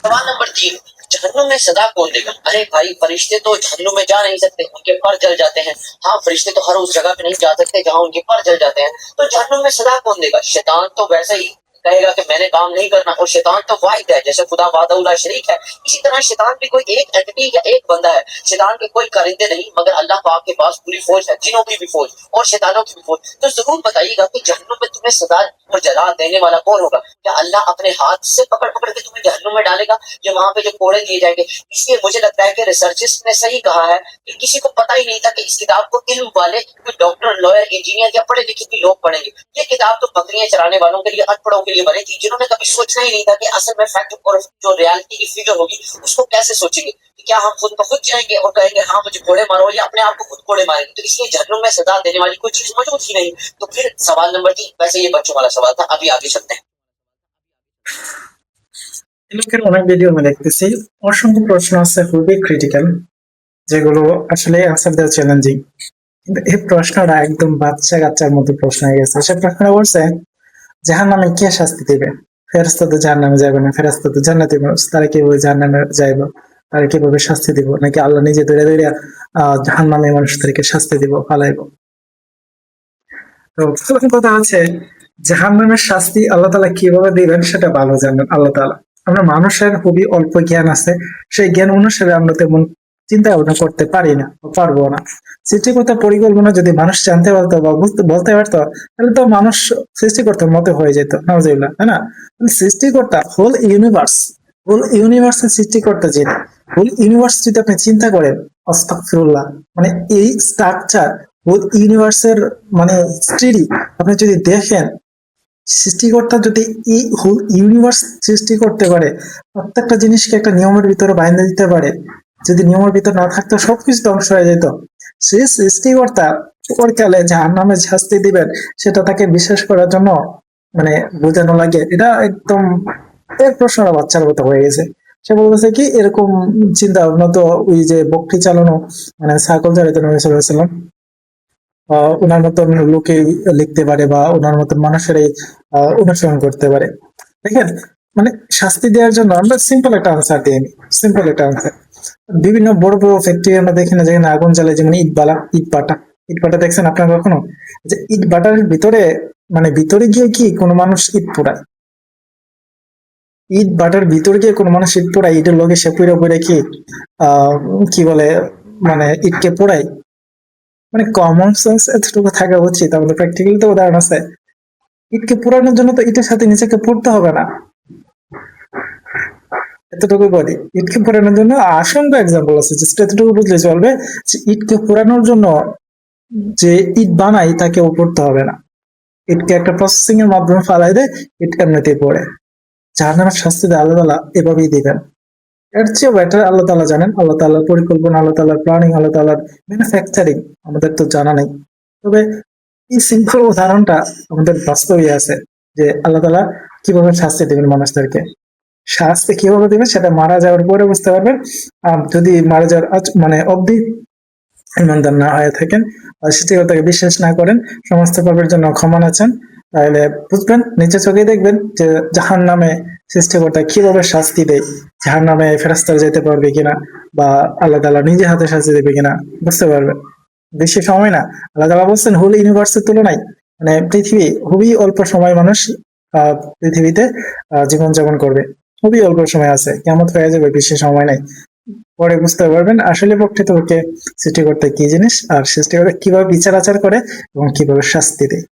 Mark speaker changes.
Speaker 1: सवाल नंबर 3, जहन्नुम में सदा कौन देगा? अरे भाई, फरिश्ते तो जहन्नुम में जा नहीं सकते, उनके पर जल जाते हैं। हाँ, फरिश्ते तो हर उस जगह पे नहीं जा सकते जहाँ उनके पर जल जाते हैं। तो जहन्नुम में सदा कौन देगा? शैतान तो वैसे ही कहेगा कि मैंने काम नहीं करना, और शैतान तो वाहिद है, जैसे खुदा वादउला शरीक है। इसी तरह शैतान भी कोई एक एंटिटी या एक बंदा है। शैतान के कोई कारिंदे नहीं, मगर अल्लाह पाक के पास पूरी फौज है, जिनों की भी फौज और शैतानों की भी फौज। तो जरूर बताइएगा कि जहन्नुम में तुम्हें सदा और जला देने वाला कौन होगा? क्या अल्लाह अपने हाथ से पकड़ पकड़ के तुम्हें जहन्नुम में डालेगा, या वहां पे जो कोड़े दिए जाएंगे? इसलिए मुझे लगता है कि रिसर्चिस्ट ने सही कहा है कि किसी को पता ही नहीं था कि इस किताब को इल्म वाले कोई डॉक्टर, लॉयर, इंजीनियर या पढ़े लिखे भी लोग पढ़ेंगे। ये किताब तो बकरियां चराने वालों के लिए, अनपढ़ों के लिए बनी थी, जिन्होंने कभी सोचना ही नहीं था कि असल में फैक्ट और जो रियलिटी की फिगर होगी उसको कैसे सोचेंगे। कि क्या हम खुद ब खुद जाएंगे और कहेंगे हाँ मुझे कोड़े मारो, या अपने आप को खुद कोड़े मारेंगे? तो इसलिए जहन्नुम में सजा देने वाली कोई चीज मौजूद ही नहीं। तो फिर सवाल नंबर 3, वैसे ये बच्चों वाला सवाल था, अभी आगे चलते हैं।
Speaker 2: লোকের অনেক ভিডিও আমি দেখতেছি, অসংখ্য প্রশ্ন আছে খুবই ক্রিটিক্যাল, যেগুলো আসলে আনসার দেওয়া চ্যালেঞ্জিং। কিন্তু এই প্রশ্নটা একদম বাচ্চা কাচ্চার মতো প্রশ্ন হয়ে গেছে। সে প্রশ্নটা বলছে, জাহান্নামে কে শাস্তি দিবে? ফেরেশতা তো জাহান্নামে যাবে না, ফেরেশতা তো জান্নাতি মানুষ, তারা কিভাবে জাহান্নামে যাইব? তারা কিভাবে শাস্তি দিব? নাকি আল্লাহ নিজে ধরে ধরে জাহান্নামে মানুষদেরকে শাস্তি দিব, ফালাইব? তো প্রথম কথা হচ্ছে, জাহান্নামের শাস্তি আল্লাহ তাআলা কিভাবে দিবেন সেটা ভালো জানেন আল্লাহ তাআলা। আমরা মানুষের খুবই অল্প জ্ঞান আছে, সেই জ্ঞান অনুসারে আমরা তেমন চিন্তা ভাবনা করতে পারি না, পারবো না। সৃষ্টিকর্তার পরিকল্পনা যদি মানুষ জানতে পারতো বা বলতে পারতো, তাহলে তো মানুষ সৃষ্টিকর্তার মতো হয়ে যেত, নাউজুবিল্লাহ, তাই না? সৃষ্টিকর্তা হোল ইউনিভার্সের সৃষ্টিকর্তা যিনি, হোল ইউনিভার্স যদি আপনি চিন্তা করেন, আস্তাগফিরুল্লাহ, মানে এই স্ট্রাকচার, হোল ইউনিভার্সের মানে হিস্ট্রি আপনি যদি দেখেন, সৃষ্টিকর্তা যদি এই হোল ইউনিভার্স সৃষ্টি করতে পারে, প্রত্যেকটা জিনিসকে একটা নিয়মের ভিতরে বাইন্ধে দিতে পারে, যদি নিয়মের ভিতর না থাকতো সবকিছু ধ্বংস হয়ে যেত। সেই সৃষ্টিকর্তা পরকালে জাহান্নামে শাস্তি দিবেন, সেটা তাকে বিশ্বাস করার জন্য মানে বোঝানো লাগে। এটা একদম এর প্রশ্নটা বাচ্চার মতো হয়ে গেছে। সে বলতেছে কি, এরকম চিন্তা ভাবনা তো ওই যে বকরি চালানো, মানে সাইকেল চালাতে নবী সাল্লাল্লাহু আলাইহি ওয়াসাল্লাম ওনার মতন লোকে লিখতে পারে, বা ওনার মতন মানুষেরাই অনুসরণ করতে পারে। দেখেন, মানে শাস্তি দেওয়ার জন্য আমরা সিম্পল একটা আনসার দিই, সিম্পল একটা আনসার। বিভিন্ন বড় বড় ফ্যাক্টরি আমরা দেখি না, যেখানে আগুন জ্বালে, যেমন ইট বাটা দেখছেন আপনারা কখনো? যে ইট বাটার ভিতরে, মানে ভিতরে গিয়ে কি কোনো মানুষ ইট পোড়ায়? ইট বাটার ভিতরে গিয়ে কোনো মানুষ ইট পোড়ায়? ইটের লগে সে পুরো পুরে কি কি বলে, মানে ইটকে পোড়ায়? মানে কমন সেন্স এতটুকু থাকা উচিত। আমাদের প্র্যাকটিক্যালি তো উদাহরণ আছে। ইটকে পোড়ানোর জন্য তো ইটের সাথে নিজেকে পড়তে হবে না, এতটুকু বলি। ইটকে পোড়ানোর জন্য অসংখ্য এক্সাম্পল আছে, জাস্ট এতটুকু বুঝলে চলবে যে ইটকে পোড়ানোর জন্য যে ইট বানাই তাকে ও পড়তে হবে না, ইটকে একটা প্রসেসিং এর মাধ্যমে ফালাই দেয়, ইট এমনিতেই পড়ে। জাহান্নামের শাস্তি দেয় আল্লাহ তাআলা এভাবেই দিবেন। এর চেয়েও বেটার আল্লাহ তাআলা জানেন, আল্লাহ তাআলার পরিকল্পনা, আল্লাহ তাআলার প্ল্যানিং, আল্লাহ তাআলার ম্যানুফ্যাকচারিং আমাদের তো জানা নেই। তবে এই সিম্পল উদাহরণটা আমাদের বাস্তবে আছে, যে আল্লাহ তাআলা কিভাবে শাস্তি দেবেন মানুষদেরকে। শাস্তি কিভাবে দেবেন সেটা মারা যাওয়ার পরে বুঝতে পারবেন। যদি মারা যাওয়ার মানে অবধি ইমানদার না হয়ে থাকেন, সৃষ্টিকর্তাকে বিশ্বাস না করেন, সমস্ত পাপের জন্য ক্ষমা না চান, তাহলে বুঝবেন, নিজে চোখে দেখবেন যে জাহান্নামে সৃষ্টিকর্তা কিভাবে শাস্তি দেয়, জাহান্নামে ফেরেশতারা যেতে পারবে কিনা, বা আল্লাহ তাআলা নিজে হাতে শাস্তি দেবে কিনা বুঝতে পারবেন। বেশি সময় না, আল্লাহ তাআলা বলছেন হোল ইউনিভার্সের তুলনায়, মানে পৃথিবী খুবই অল্প সময় মানুষ পৃথিবীতে জীবনযাপন করবে, খুবই অল্প সময় আছে, কিয়ামত হয়ে যাবে, বেশি সময় নাই। পরে বুঝতে পারবেন আসলে প্রকৃতপক্ষে সৃষ্টিকর্তা কি জিনিস, আর সৃষ্টিকর্তা কিভাবে বিচার আচার করে এবং কিভাবে শাস্তি দেয়।